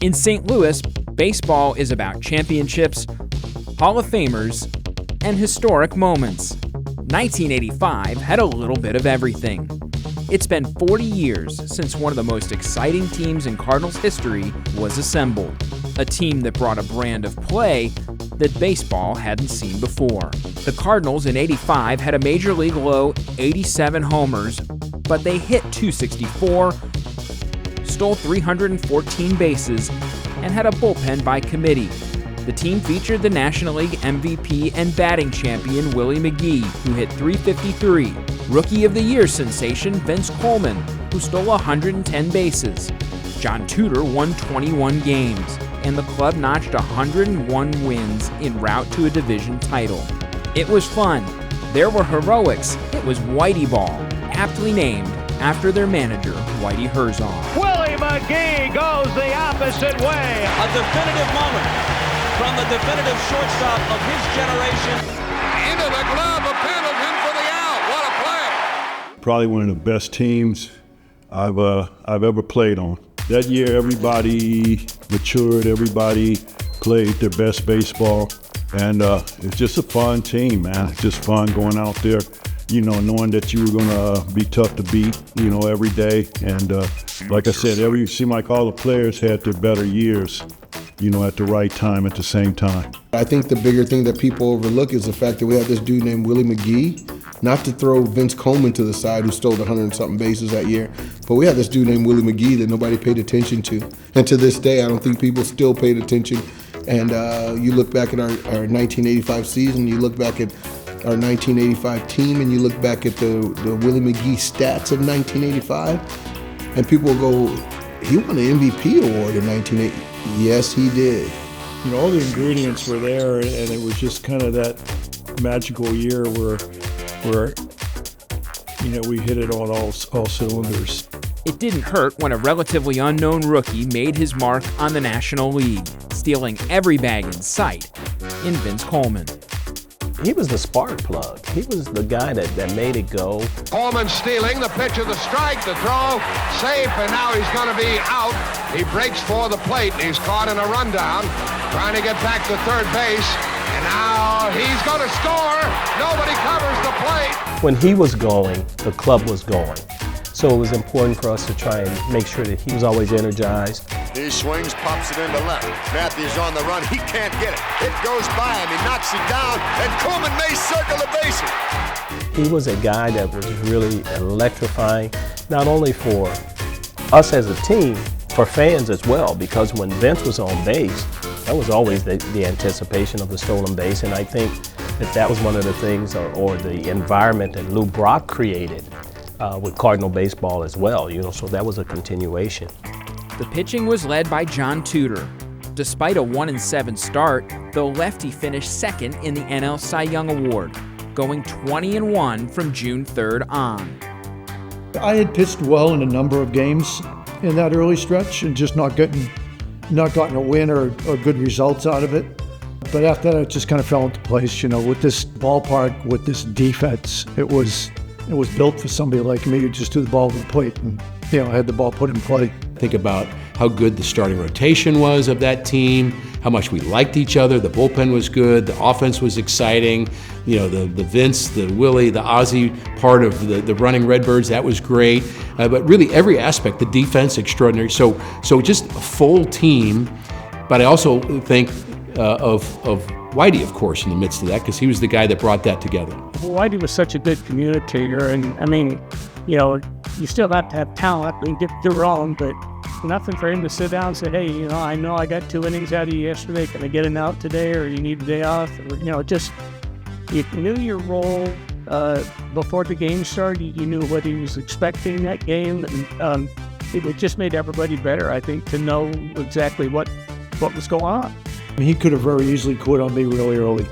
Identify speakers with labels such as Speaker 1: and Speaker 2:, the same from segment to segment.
Speaker 1: In St. Louis, baseball is about championships, Hall of Famers, and historic moments. 1985 had a little bit of everything. It's been 40 years since one of the most exciting teams in Cardinals history was assembled. A team that brought a brand of play that baseball hadn't seen before. The Cardinals in '85 had a major league low 87 homers, but they hit .264, stole 314 bases, and had a bullpen by committee. The team featured the National League MVP and batting champion Willie McGee, who hit .353, Rookie of the Year sensation Vince Coleman, who stole 110 bases. John Tudor won 21 games, and the club notched 101 wins en route to a division title. It was fun. There were heroics. It was Whitey Ball, aptly named after their manager, Whitey Herzog.
Speaker 2: Willie McGee goes the opposite way.
Speaker 3: A definitive moment from the definitive shortstop of his generation.
Speaker 4: Into the glove of Pendleton for the out. What a play.
Speaker 5: Probably one of the best teams I've ever played on. That year, everybody matured, everybody played their best baseball, and it's just a fun team, man. It's just fun going out there, knowing that you were gonna be tough to beat, every day. And like I said, it seemed like all the players had their better years, at the right time, at the same time.
Speaker 6: I think the bigger thing that people overlook is the fact that we had this dude named Willie McGee, not to throw Vince Coleman to the side, who stole 100 and something bases that year, but we had this dude named Willie McGee that nobody paid attention to. And to this day, I don't think people still paid attention. And you look back at our 1985 season, you look back at our 1985 team, and you look back at the Willie McGee stats of 1985, and people will go, he won an MVP award in 1980. Yes, he did.
Speaker 7: All the ingredients were there, and it was just kind of that magical year where we hit it on all cylinders.
Speaker 1: It didn't hurt when a relatively unknown rookie made his mark on the National League, stealing every bag in sight in Vince Coleman.
Speaker 8: He was the spark plug. He was the guy that made it go.
Speaker 4: Coleman stealing the pitch of the strike, the throw, safe, and now he's going to be out. He breaks for the plate, and he's caught in a rundown, trying to get back to third base, and now he's going to score. Nobody covers the plate.
Speaker 8: When he was going, the club was going. So it was important for us to try and make sure that he was always energized.
Speaker 9: He swings, pops it into left. Matthews on the run. He can't get it. It goes by him. He knocks it down, and Coleman may circle the bases.
Speaker 8: He was a guy that was really electrifying, not only for us as a team, for fans as well, because when Vince was on base, that was always the anticipation of the stolen base, and I think that was one of the things, or the environment that Lou Brock created with Cardinal baseball as well, so that was a continuation.
Speaker 1: The pitching was led by John Tudor. Despite a 1-7 start, the lefty finished second in the NL Cy Young Award, going 20-1 from June 3rd on.
Speaker 7: I had pitched well in a number of games in that early stretch and just not gotten a win or good results out of it. But after that, it just kind of fell into place, with this ballpark, with this defense. It was built for somebody like me who just threw the ball to the plate and, had the ball put in play.
Speaker 10: Think about how good the starting rotation was of that team, how much we liked each other. The bullpen was good, the offense was exciting. The Vince, the Willie, the Ozzie part of the running Redbirds, that was great. But really every aspect, the defense, extraordinary. So just a full team. But I also think of Whitey, of course, in the midst of that, because he was the guy that brought that together.
Speaker 11: Whitey was such a good communicator, and you still have to have talent and get it wrong, but nothing for him to sit down and say, hey, I know I got 2 innings out of you yesterday, can I get an out today, or you need a day off, or, just, you knew your role before the game started, you knew what he was expecting that game, and it just made everybody better, I think, to know exactly what was going on.
Speaker 7: He could have very easily quit on me really early,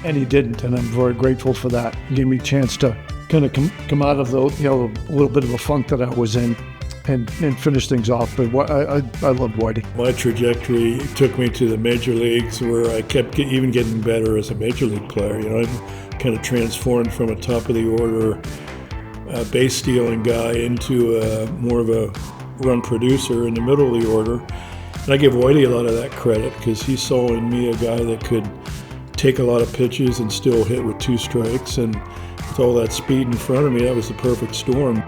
Speaker 7: and he didn't, and I'm very grateful for that. He gave me a chance to kind of come out of the, a little bit of a funk that I was in and finish things off. But I loved Whitey.
Speaker 12: My trajectory took me to the major leagues, where I kept even getting better as a major league player. I kind of transformed from a top of the order base stealing guy into more of a run producer in the middle of the order. And I give Whitey a lot of that credit because he saw in me a guy that could take a lot of pitches and still hit with 2 strikes. And with all that speed in front of me, that was the perfect storm.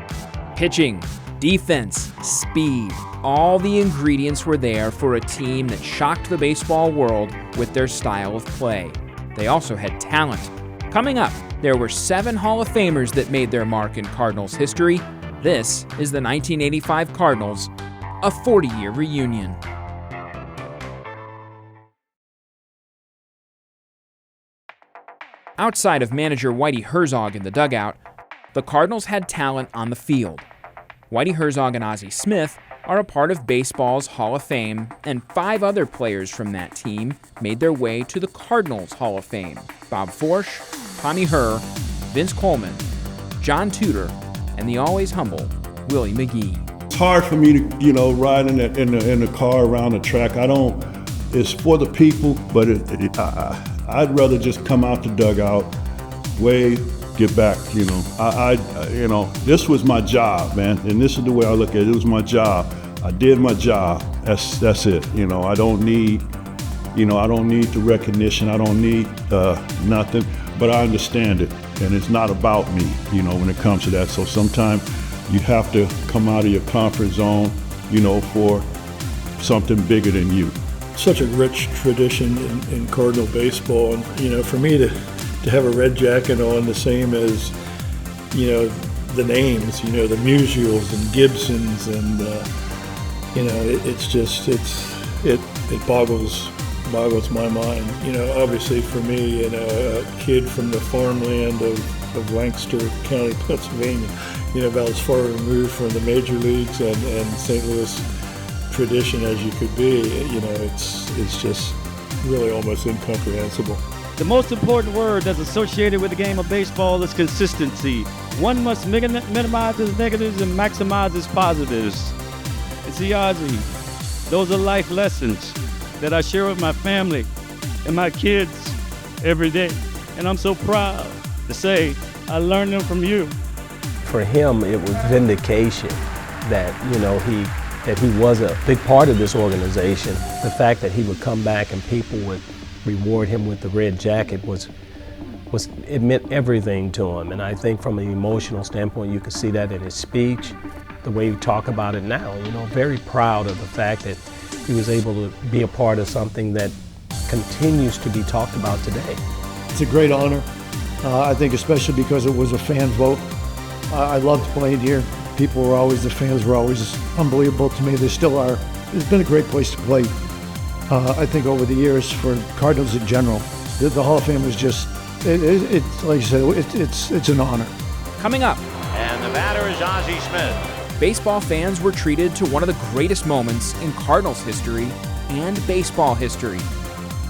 Speaker 1: Pitching, defense, speed, all the ingredients were there for a team that shocked the baseball world with their style of play. They also had talent. Coming up, there were 7 Hall of Famers that made their mark in Cardinals history. This is the 1985 Cardinals, a 40-year reunion. Outside of manager Whitey Herzog in the dugout, the Cardinals had talent on the field. Whitey Herzog and Ozzie Smith are a part of baseball's Hall of Fame, and 5 other players from that team made their way to the Cardinals Hall of Fame: Bob Forsch, Tommy Herr, Vince Coleman, John Tudor, and the always humble Willie McGee.
Speaker 5: It's hard for me to, ride in the car around the track. It's for the people, but I'd rather just come out the dugout, wave, get back. This was my job, man, and this is the way I look at it. It was my job. I did my job. That's it. I don't need the recognition. I don't need nothing, but I understand it, and it's not about me, when it comes to that. So sometimes you have to come out of your comfort zone, for something bigger than you.
Speaker 12: Such a rich tradition in Cardinal baseball, and for me to have a red jacket on, the same as the names, the Musials and Gibsons, and it boggles my mind. Obviously for me, a kid from the farmland of Lancaster County, Pennsylvania, about as far removed from the major leagues and St. Louis tradition as you could be, it's just really almost incomprehensible.
Speaker 13: The most important word that's associated with the game of baseball is consistency. One must minimize his negatives and maximize his positives. And see, Ozzie, those are life lessons that I share with my family and my kids every day. And I'm so proud to say I learned them from you.
Speaker 8: For him, it was vindication that, he was a big part of this organization. The fact that he would come back and people would reward him with the red jacket it meant everything to him. And I think from an emotional standpoint, you could see that in his speech, the way he talked about it now, very proud of the fact that he was able to be a part of something that continues to be talked about today.
Speaker 7: It's a great honor, I think, especially because it was a fan vote. I loved playing here. The fans were always unbelievable to me. They still are. It's been a great place to play. I think over the years for Cardinals in general, the Hall of Fame was just, it's like you said, it's an honor.
Speaker 1: Coming up.
Speaker 2: And the batter is Ozzie Smith.
Speaker 1: Baseball fans were treated to one of the greatest moments in Cardinals history and baseball history,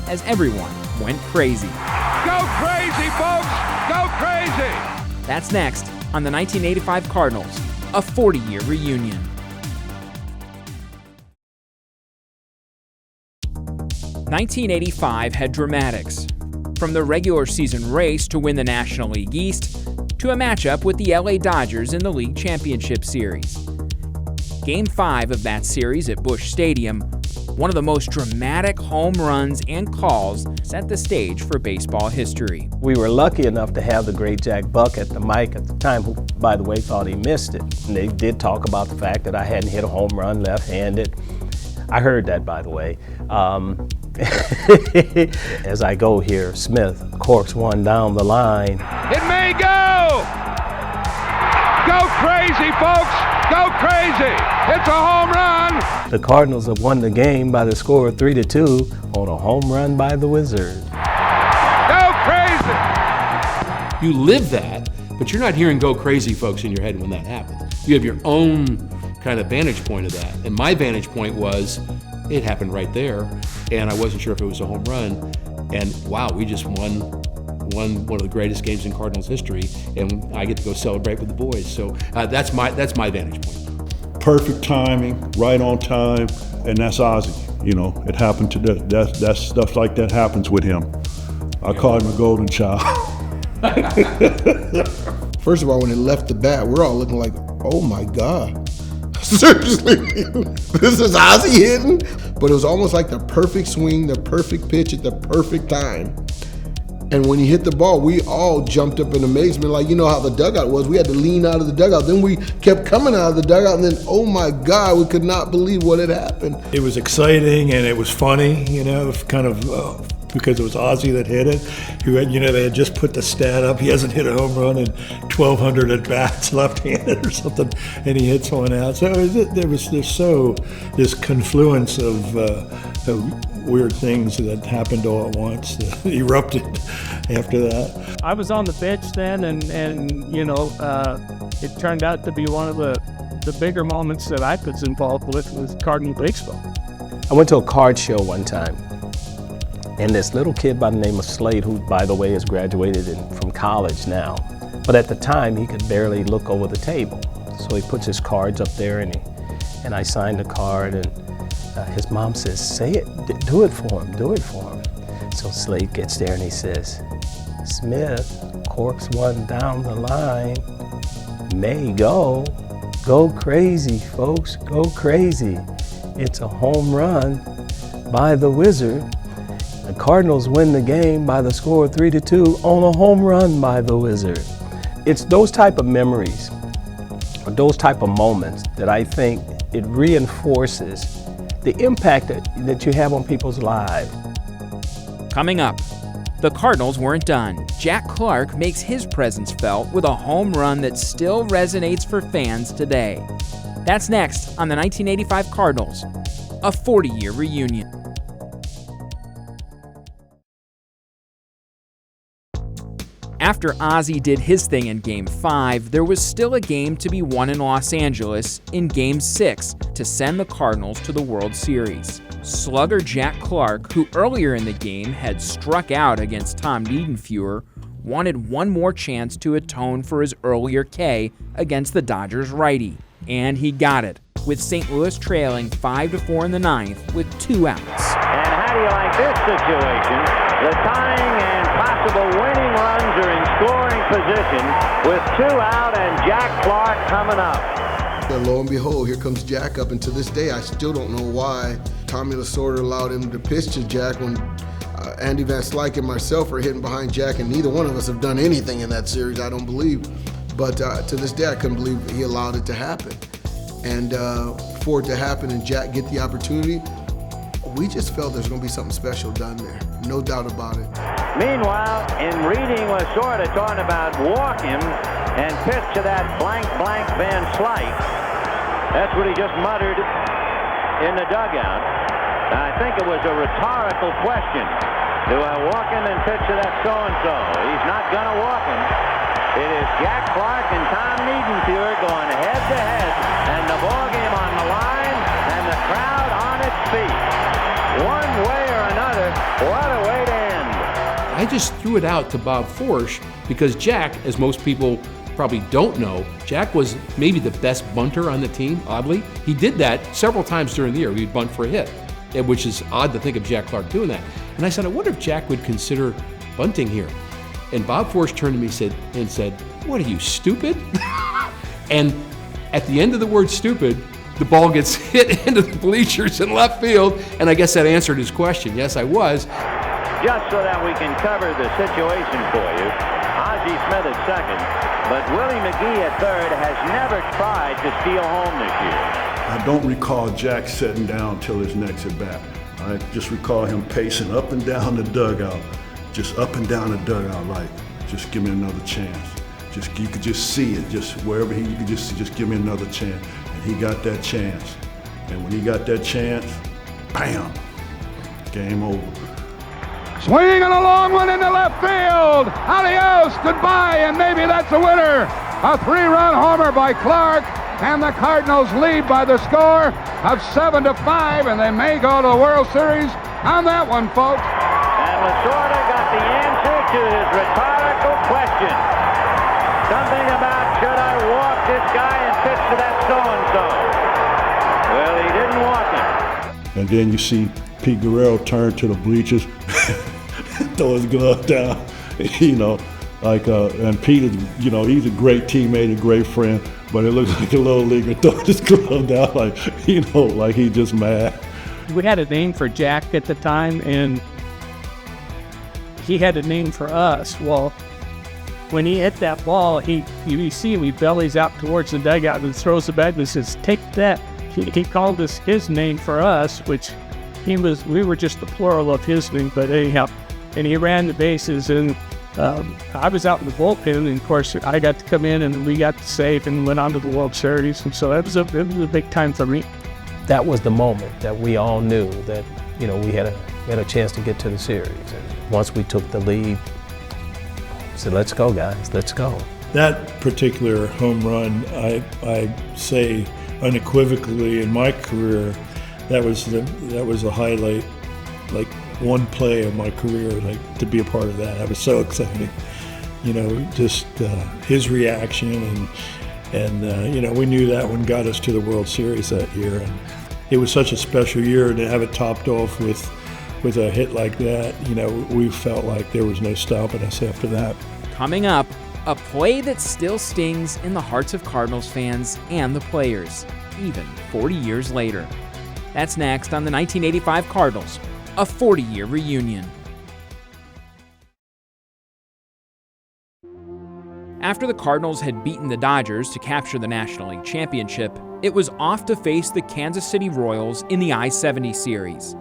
Speaker 1: as everyone went crazy.
Speaker 2: Go crazy, folks! Go crazy!
Speaker 1: That's next on the 1985 Cardinals, a 40-year reunion. '85 had dramatics, from the regular season race to win the National League East to a matchup with the LA Dodgers in the League Championship Series. Game 5 of that series at Busch Stadium, one of the most dramatic home runs and calls, set the stage for baseball history.
Speaker 8: We were lucky enough to have the great Jack Buck at the mic at the time, who, by the way, thought he missed it. And they did talk about the fact that I hadn't hit a home run left-handed. I heard that, by the way. As I go here, Smith corks one down the line.
Speaker 2: It may go! Go crazy, folks! Go crazy! It's a home run!
Speaker 8: The Cardinals have won the game by the score of 3-2 on a home run by the Wizard.
Speaker 2: Go crazy!
Speaker 10: You live that, but you're not hearing "go crazy," folks, in your head when that happens. You have your own kind of vantage point of that. And my vantage point was, it happened right there, and I wasn't sure if it was a home run. And wow, we just won one of the greatest games in Cardinals history, and I get to go celebrate with the boys. So that's my vantage point.
Speaker 5: Perfect timing, right on time, and that's Ozzie. It happened to that stuff like that happens with him. I call him a golden child.
Speaker 6: First of all, when it left the bat, we're all looking like, oh my God. seriously, this is Ozzie hitting? But it was almost like the perfect swing, the perfect pitch at the perfect time. And when he hit the ball, we all jumped up in amazement. Like, you know how the dugout was. We had to lean out of the dugout. Then we kept coming out of the dugout. And then, oh my God, we could not believe what had happened.
Speaker 12: It was exciting and it was funny, you know, kind of because it was Ozzie that hit it. They had just put the stat up. He hasn't hit a home run in 1,200 at bats, left-handed or something, and he hits one out. So there's this confluence of weird things that happened all at once that erupted after that.
Speaker 11: I was on the bench then, and it turned out to be one of the bigger moments that I was involved with Cardinal baseball.
Speaker 8: I went to a card show one time, and this little kid by the name of Slade, who, by the way, has graduated from college now, but at the time he could barely look over the table. So he puts his cards up there, and I signed the card, and his mom says, "Say it, do it for him, do it for him." So Slade gets there and he says, "Smith, corks one down the line, may go crazy, folks, go crazy. It's a home run by the Wizard. The Cardinals win the game by the score of 3-2 on a home run by the Wizard." It's those type of memories, or those type of moments, that I think it reinforces the impact that you have on people's lives.
Speaker 1: Coming up, the Cardinals weren't done. Jack Clark makes his presence felt with a home run that still resonates for fans today. That's next on the 1985 Cardinals, a 40-year reunion. After Ozzie did his thing in Game 5, there was still a game to be won in Los Angeles in Game 6 to send the Cardinals to the World Series. Slugger Jack Clark, who earlier in the game had struck out against Tom Niedenfuer, wanted one more chance to atone for his earlier K against the Dodgers righty. And he got it, with St. Louis trailing 5-4 in the ninth with 2 outs.
Speaker 14: And how do you like this situation? The tying and possible winning runs are in scoring position with 2 out and Jack Clark coming up.
Speaker 6: And lo and behold, here comes Jack up, and to this day, I still don't know why Tommy Lasorda allowed him to pitch to Jack when Andy Van Slyke and myself are hitting behind Jack, and neither one of us have done anything in that series, I don't believe. But to this day, I couldn't believe he allowed it to happen. And for it to happen and Jack get the opportunity, we just felt there's going to be something special done there. No doubt about it.
Speaker 14: Meanwhile, in reading Lasorda talking about walk him and pitch to that blank Van Slyke, that's what he just muttered in the dugout. I think it was a rhetorical question. Do I walk him and pitch to that so-and-so? He's not going to walk him. It is Jack Clark and Tom Niedenfuer going head-to-head, and the ball game on the line, and the crowd on its feet. One way or another, what a way to end.
Speaker 10: I just threw it out to Bob Forsch because Jack, as most people probably don't know, Jack was maybe the best bunter on the team, oddly. He did that several times during the year. He'd bunt for a hit, which is odd to think of Jack Clark doing that. And I said, I wonder if Jack would consider bunting here. And Bob Forsch turned to me and said, "What are you, stupid?" And at the end of the word stupid, the ball gets hit into the bleachers in left field, and I guess that answered his question. Yes, I was.
Speaker 14: Just so that we can cover the situation for you, Ozzie Smith at second, but Willie McGee at third has never tried to steal home this year.
Speaker 5: I don't recall Jack sitting down till his next at bat. I just recall him pacing up and down the dugout, just up and down the dugout, like, just give me another chance. You could just see it, just wherever you could just give me another chance. And he got that chance. And when he got that chance, bam, game over.
Speaker 2: Swinging a long one into left field. Adios, goodbye, and maybe that's a winner. A 3-run homer by Clark, and the Cardinals lead by the score of 7-5, and they may go to the World Series on that one, folks.
Speaker 14: And Lasorda got the answer to his rhetorical question. Something about, should I walk this guy and pitch to that so-and-so? Well, he didn't walk him.
Speaker 5: And then you see Pete Guerrero turn to the bleachers, throw his glove down, And Peter, he's a great teammate, a great friend, but it looks like a little leaguer throwing his glove down, like he's just mad.
Speaker 11: We had a name for Jack at the time, and he had a name for us. Well, when he hit that ball, you see him, he bellies out towards the dugout and throws the bag and says, "Take that." He called us his name for us, which we were just the plural of his name, but anyhow. And he ran the bases, and I was out in the bullpen, and of course I got to come in, and we got to save and went on to the World Series, and so it was a big time for me.
Speaker 8: That was the moment that we all knew that we had a chance to get to the series. And once we took the lead, I said, "Let's go, guys, let's go."
Speaker 12: That particular home run, I say unequivocally in my career, that was a highlight, like one play of my career, like to be a part of that. That was so exciting. Just his reaction and we knew that one got us to the World Series that year, and it was such a special year to have it topped off with a hit like that. We felt like there was no stopping us after that.
Speaker 1: Coming up, a play that still stings in the hearts of Cardinals fans and the players, even 40 years later. That's next on the 1985 Cardinals, a 40-year reunion. After the Cardinals had beaten the Dodgers to capture the National League Championship, it was off to face the Kansas City Royals in the I-70 series.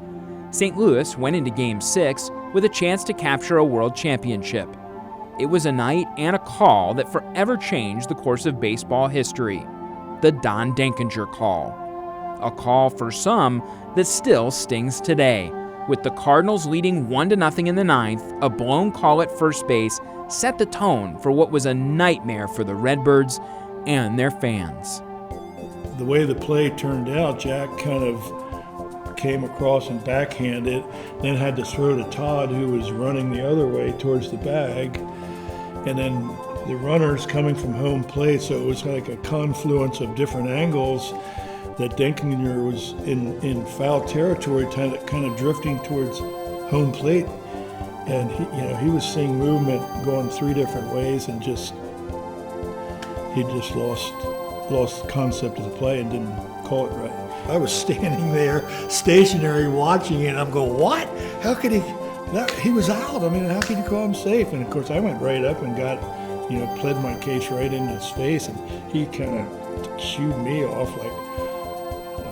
Speaker 1: St. Louis went into Game 6 with a chance to capture a World Championship. It was a night and a call that forever changed the course of baseball history. The Don Denkinger call. A call for some that still stings today. With the Cardinals leading 1-0 in the ninth, a blown call at first base set the tone for what was a nightmare for the Redbirds and their fans.
Speaker 12: The way the play turned out, Jack kind of came across and backhanded, then had to throw to Todd, who was running the other way towards the bag. And then the runners coming from home plate, so it was like a confluence of different angles that Denkinger was in foul territory, kind of drifting towards home plate. And he was seeing movement going three different ways, and he just lost the concept of the play and didn't call it right. I was standing there, stationary, watching it, and I'm going, "What? How could he? He was out. I mean, how could you call him safe?" And of course, I went right up and got, pled my case right into his face, and he kind of shooed me off like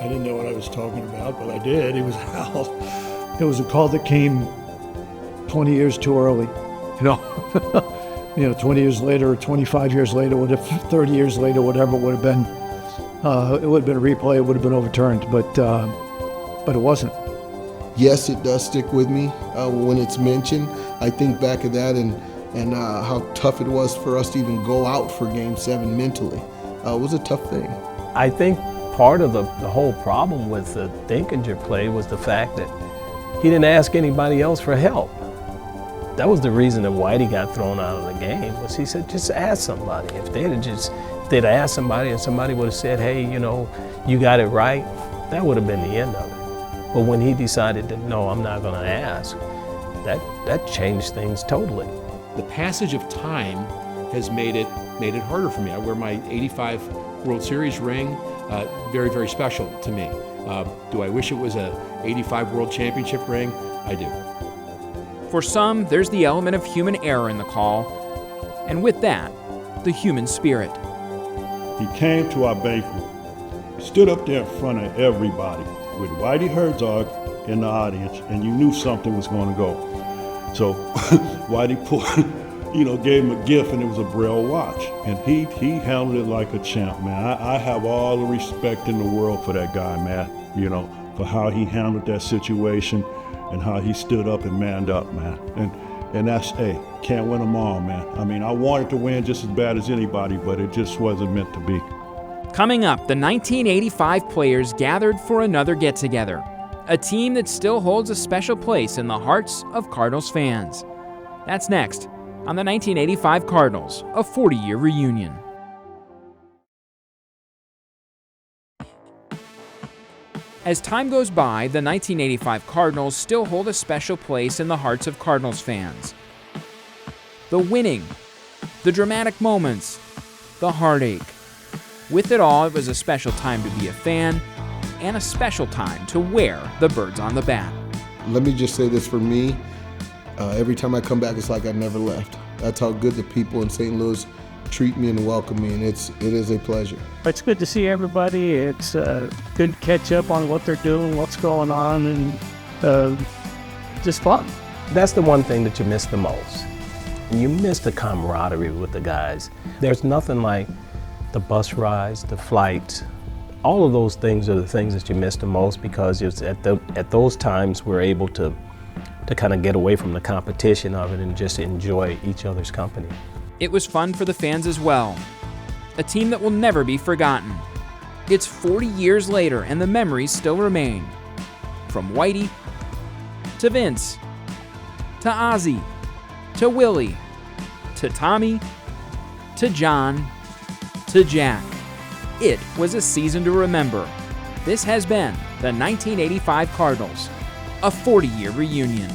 Speaker 12: I didn't know what I was talking about, but I did. He was out.
Speaker 7: It was a call that came 20 years too early. 20 years later, or 25 years later, 30 years later, whatever it would have been, it would have been a replay, it would have been overturned, but it wasn't.
Speaker 6: Yes, it does stick with me when it's mentioned. I think back of that and how tough it was for us to even go out for Game 7 mentally. It was a tough thing.
Speaker 8: I think part of the whole problem with the Denkinger play was the fact that he didn't ask anybody else for help. That was the reason that Whitey got thrown out of the game, was he said, just ask somebody. If they'd asked somebody and somebody would have said, "Hey, you got it right," that would have been the end of it. But when he decided that, no, I'm not going to ask, that changed things totally.
Speaker 10: The passage of time has made it harder for me. I wear my 85 World Series ring, very, very special to me. Do I wish it was a 85 World Championship ring? I do.
Speaker 1: For some, there's the element of human error in the call, and with that, the human spirit.
Speaker 5: He came to our banquet, stood up there in front of everybody with Whitey Herzog in the audience, and you knew something was going to go. So Whitey gave him a gift, and it was a Braille watch, and he handled it like a champ, man. I have all the respect in the world for that guy, man, for how he handled that situation and how he stood up and manned up, man. And that's, can't win them all, man. I mean, I wanted to win just as bad as anybody, but it just wasn't meant to be.
Speaker 1: Coming up, the 1985 players gathered for another get-together, a team that still holds a special place in the hearts of Cardinals fans. That's next on the 1985 Cardinals, a 40-year reunion. As time goes by, the 1985 Cardinals still hold a special place in the hearts of Cardinals fans. The winning the dramatic moments, the heartache. With it all, it was a special time to be a fan and a special time to wear the birds on the bat.
Speaker 6: Let me just say this for me. Every time I come back, it's like I never left. That's how good the people in St. Louis treat me and welcome me, and it is a pleasure.
Speaker 11: It's good to see everybody. It's good to catch up on what they're doing, what's going on, and just fun.
Speaker 8: That's the one thing that you miss the most. You miss the camaraderie with the guys. There's nothing like the bus rides, the flights. All of those things are the things that you miss the most, because it's at those times we're able to kind of get away from the competition of it and just enjoy each other's company.
Speaker 1: It was fun for the fans as well. A team that will never be forgotten. It's 40 years later and the memories still remain. From Whitey to Vince to Ozzie to Willie to Tommy to John to Jack. It was a season to remember. This has been the 1985 Cardinals, a 40-year reunion.